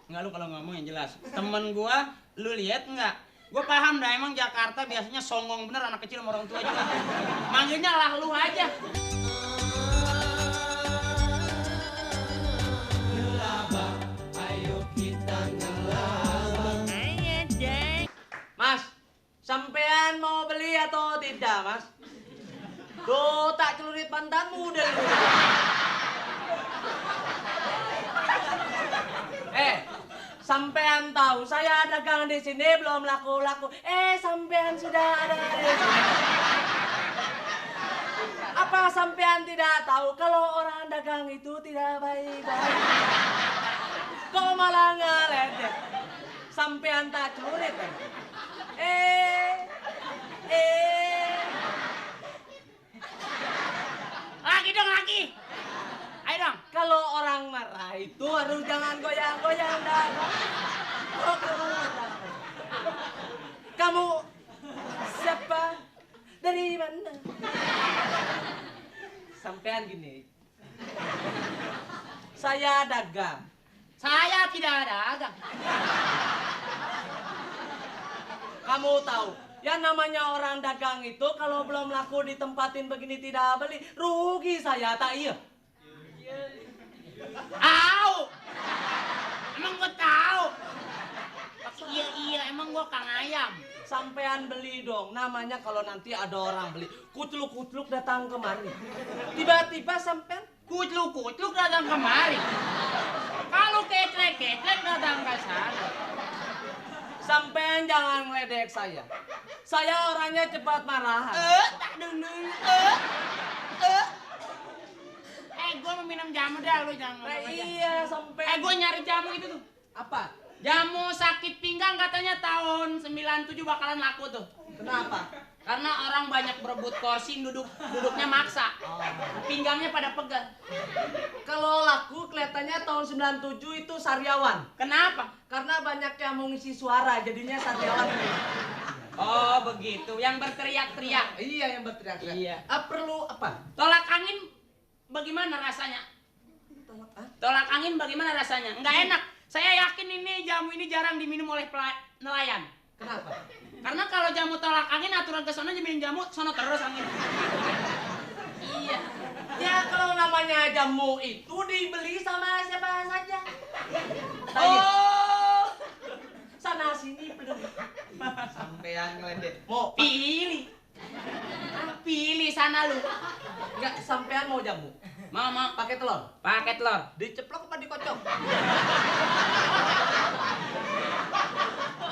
Enggak, lu kalau ngomong yang jelas. Temen gua, lu lihat enggak? Gua paham dah, emang Jakarta biasanya songong bener anak kecil sama orang tua juga. Manggilnya lah lu aja. Ngelaba, ayo kita ngelaba. Mas, sampean mau beli atau tidak, Mas? Tuh, tak celurit pantatmu dari dulu. Sampean tahu saya dagang di sini belum laku-laku. Sampean sudah ada di sini. Apa sampean tidak tahu kalau orang dagang itu tidak baik-baik? Kok malah ngeledek? Sampean tak celurit, kan? Lagi dong, lagi. Ayo dong. Kalau orang marah itu harus jangan goyang-goyang dah. Kamu siapa? Dari mana? Sampean gini. Saya dagang. Saya tidak dagang. Kamu tahu, yang namanya orang dagang itu kalau belum laku ditempatin begini tidak beli, rugi saya, tak iya? Au! Emang gua tahu. Iya, emang gua Kang Ayam. Sampean beli dong, namanya kalau nanti ada orang beli, kutluk-kutluk datang kemari. Tiba-tiba sampean Kutluk-kutluk datang kemari. Kalau ketlek-ketlek datang ke sana. Sampean jangan ngeledek saya. Saya orangnya cepat marahan. Tak dengar. Gua mau minum jamu dah, lu jangan ngomong aja. Iya, sampean. Gua nyari jamu itu tuh. Apa? Jamu sakit pinggang katanya tahun 97 bakalan laku tuh. Kenapa? Karena orang banyak berebut kursi, duduknya maksa. Pinggangnya pada pegal. Kalau laku kelihatannya tahun 97 itu Saryawan. Kenapa? Karena banyak yang mau ngisi suara, jadinya Saryawan. Oh, begitu. Yang berteriak-teriak. Iya, yang berteriak-teriak. Iya. Perlu apa? Tolak angin bagaimana rasanya? Tolak angin bagaimana rasanya? Nggak enak. Saya yakin ini jamu ini jarang diminum oleh nelayan. Kenapa? Karena kalau jamu tolak angin aturan ke sana minum jamu sono terus angin. Iya. Ya kalau namanya jamu itu dibeli sama siapa saja. Oh. Sana sini belum. Sampean ngeledek. Mau Pilih. Pilih sana lu. enggak sampean mau jamu? Mau. Pakai telur. Pakai telur. Diceplok apa dikocok?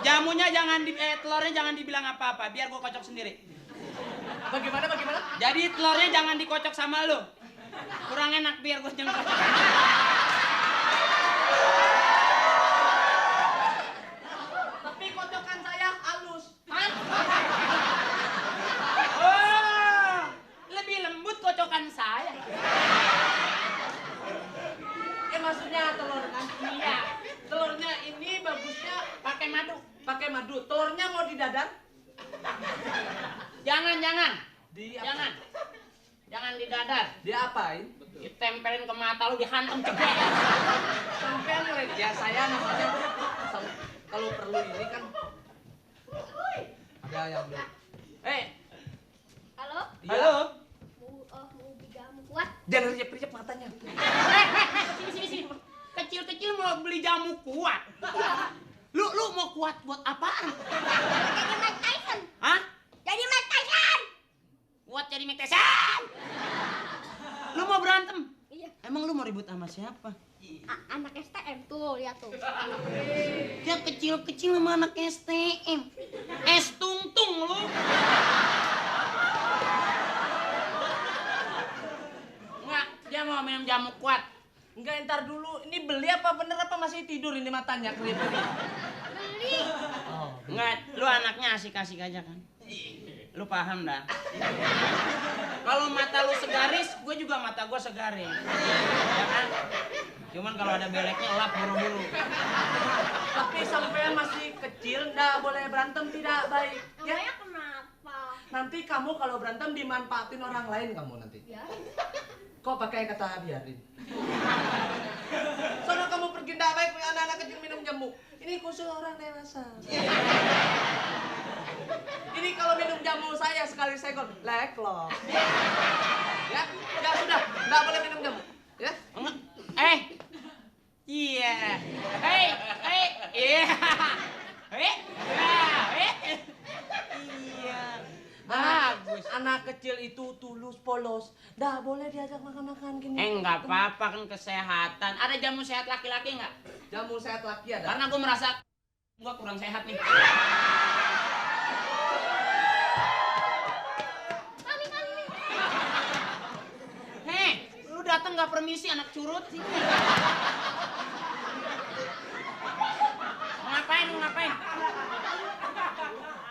Jamunya jangan telurnya jangan dibilang apa-apa, biar gua kocok sendiri. Bagaimana? Jadi telurnya jangan dikocok sama lu. Kurang enak biar gua yang kocok. Tapi kocokan saya halus. Oh, lebih lembut kocokan saya. Maksudnya telur kan? Iya. Telurnya ini bagusnya Pakai madu. pakai madu. Telurnya mau didadar? Jangan. Di Jangan didadar. Diapain? Ditempelin ke mata lu, dihantam cepat. Sampean ngeledek. Ya saya namanya kalau perlu ini kan ada yang beli. Halo? Iya. Halo. Mau beli jamu kuat? Jangan riap-riap matanya. Sini. Kecil-kecil mau beli jamu kuat. Lu mau kuat buat apaan? Jadi Mike Tyson. Hah? Jadi Mike Tyson. Kuat jadi Mike Tyson. Lu mau berantem? Iya. Emang lu mau ribut sama siapa? Anak STM tuh, lihat tuh. Dia kecil-kecil sama anak STM. Es tungtung lu. Enggak, dia mau minum jamu kuat. Enggak, ntar dulu. Ini beli apa bener apa masih tidur ini matanya kelip-kelip? Beli. Oh, Enggak, lu anaknya asik-asik aja kan? Lu paham dah. Kalau mata lu segaris, gue juga mata gue segaris. Ya kan? Cuman kalau ada beleknya lap buru-buru. Tapi sampean masih kecil, nggak boleh berantem, tidak baik. Ya, Namanya kenapa? nanti kamu kalau berantem dimanfaatin orang lain kamu nanti. Ya. Kok pakai kata biarin? Soalnya kamu pergi nggak baik punya anak anak kecil minum jamu. Ini khusus orang dewasa. Ini kalau minum jamu saya sekali segol, leklok. Ya, ya sudah, nggak boleh minum jamu. Ya, Enggak. Iya. Iya. Iya. Bagus. anak kecil itu tulus polos, nggak boleh diajak makan-makan gini. Nggak apa-apa kan kesehatan. Ada jamu sehat laki-laki nggak? Jamu sehat laki ada. Karena gue merasa gue kurang sehat nih. Hei, lu datang nggak permisi anak curut sih. Mau ngapain?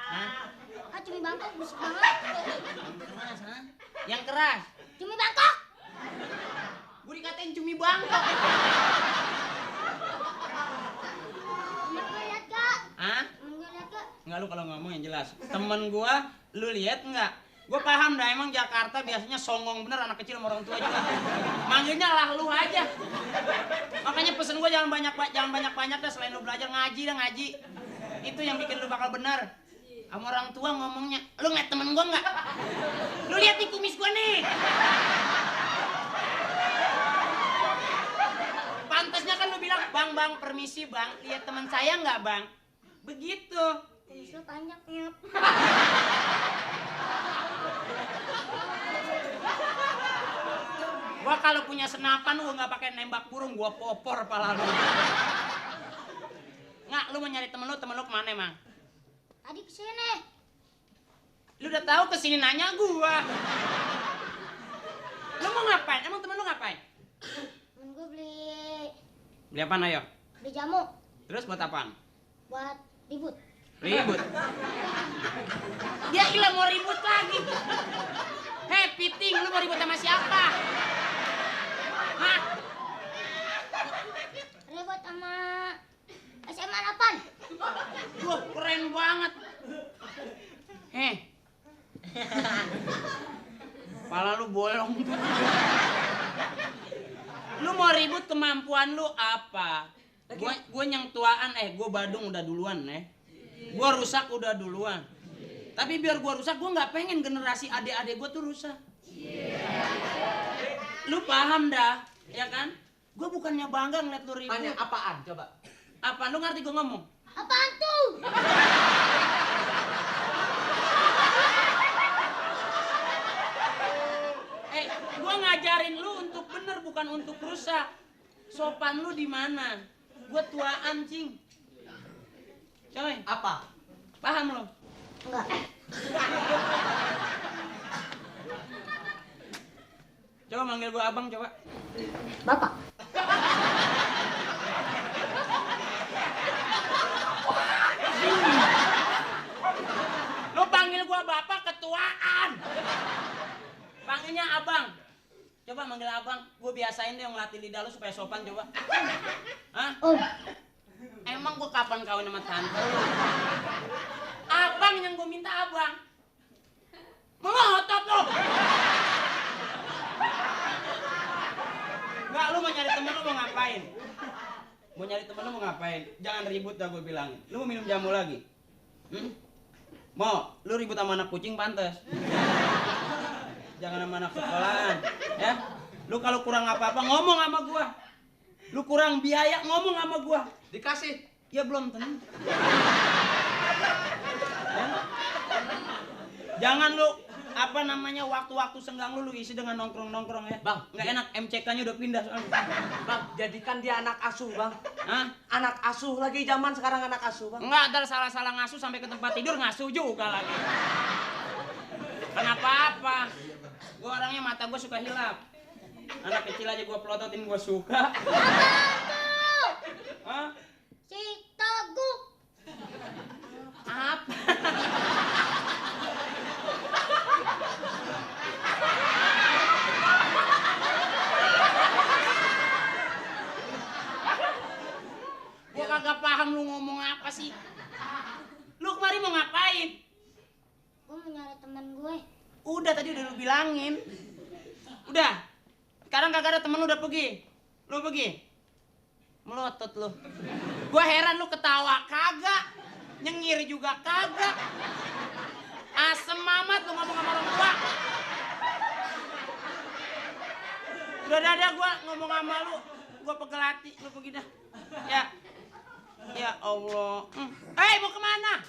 Hah? Ah, cumi Bangkok busuk banget. Keras, ha? Yang keras? Cumi Bangkok. Gue dikatain cumi Bangkok. Temen gue lihat gak? Hah? Temen gue lihat gak? Enggak, lu kalau ngomong yang jelas. Temen gua, lu lihat nggak? Gue paham dah, emang Jakarta biasanya songong bener anak kecil sama orang tua juga. Manggilnya lah lu aja. Makanya pesen gue jangan banyak dah, selain lu belajar ngaji dah ngaji. Itu yang bikin lu bakal bener. Sama orang tua ngomongnya, lu ngeliat temen gue nggak? Lu lihat nih kumis gue nih. Pantasnya kan lu bilang, bang, permisi bang, lihat teman saya nggak bang? Begitu. Kumis lu panjang nyep. Gua kalau punya senapan gua nggak pakai nembak burung, gua popor pala lu. Nggak, lu mau nyari temen lu kemana emang? Tadi kesini. Lu udah tahu kesini nanya gua. Lu mau ngapain? Emang temen lu ngapain? Temen gue Beli apaan ayo? beli jamu Terus buat apaan? buat ribut. Ribut. Dia gila mau ribut lagi. Hei, Piting, lu mau ribut sama siapa? Hah? Ribut sama SMA 8. Wah, keren banget. Pala lu bolong. Lu mau ribut kemampuan lu apa? Gua yang tuaan, gua Badung udah duluan, Gua rusak udah duluan. Tapi biar gua rusak, gua nggak pengen generasi adik-adik gua tuh rusak. Lu paham dah, ya kan? Gua bukannya bangga ngeliat lu ribut. Tanya apaan coba? Apaan? Lu ngerti gua ngomong? Apaan tuh? Gua ngajarin lu untuk bener, bukan untuk rusak. Sopan lu di mana? Gua tuaan, cing. Coy, Apa? paham lu? Enggak. Coba manggil gua abang, coba. Bapak. Lu panggil gua bapak, ketuaan. Panggilnya abang. Coba manggil abang. Gua biasain deh ngelatih lidah lu supaya sopan, coba. Hah? Om. Emang gua kapan kawin sama tante lu? Abang yang gua minta abang. Mengotot lu. Enggak, lu mau nyari temen lu mau ngapain? Mau nyari temen lu mau ngapain? Jangan ribut dah gua bilangin. Lu mau minum jamu lagi? Mau? Lu ribut sama anak kucing pantes. Jangan sama anak sekolahan, ya. Lu kalau kurang apa-apa ngomong sama gua. Lu kurang biaya ngomong sama gua. Dikasih. Ya belum tentu. Ya? Jangan lu waktu-waktu senggang lu isi dengan nongkrong-nongkrong ya. Bang, nggak enak, MCK-nya udah pindah soalnya. Bang, jadikan dia anak asuh, Bang. Hah? Anak asuh lagi zaman sekarang anak asuh, Bang. Enggak ada salah-salah ngasuh sampai ke tempat tidur ngasuh juga lagi. Kenapa? Gua orangnya mata gua suka hilap. Anak kecil aja gua pelototin gua suka. Apaan tuh? Hah? Si Toguk. Apa? Gua kagak paham lu ngomong apa sih. Lu kemari mau ngapain? Gue mau nyari temen gue. Udah tadi udah lu bilangin. Udah. Sekarang kagak ada temen lu udah pergi. Lu pergi. Melotot lu. Gua heran lu ketawa kagak. Nyengir juga kagak. Asem amat lu ngomong sama orang tua. Udah gua ngomong sama lu. Gua pegel hati, lu pergi dah. Ya. Ya Allah. Hei, mau kemana?